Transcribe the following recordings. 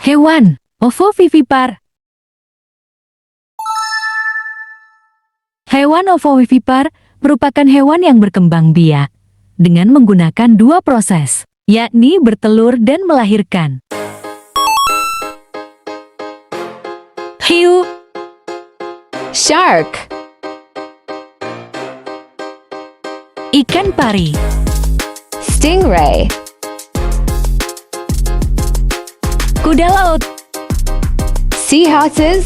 Hewan, ovovivipar. Hewan ovovivipar merupakan hewan yang berkembang biak dengan menggunakan dua proses, yakni bertelur dan melahirkan. Hiu, Shark. ikan pari, Stingray. kuda laut, Seahorses.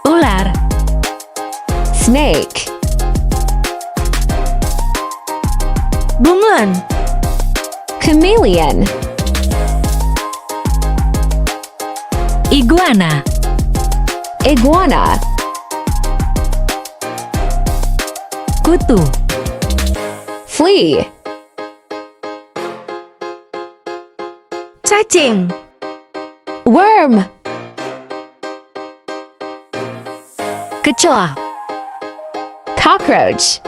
ular, Snake. bunglon, Chameleon. iguana, Iguana. kutu, Flea. cacing, Worm. kecoa, Cockroach.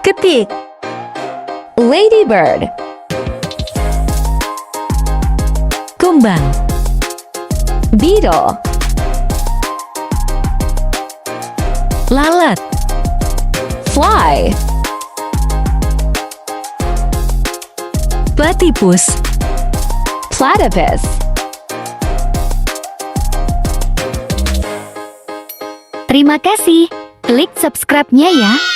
ketik, Ladybird. kumbang, Beetle. lalat, Fly. platypus. Platypus. Terima kasih. Klik subscribe-nya ya.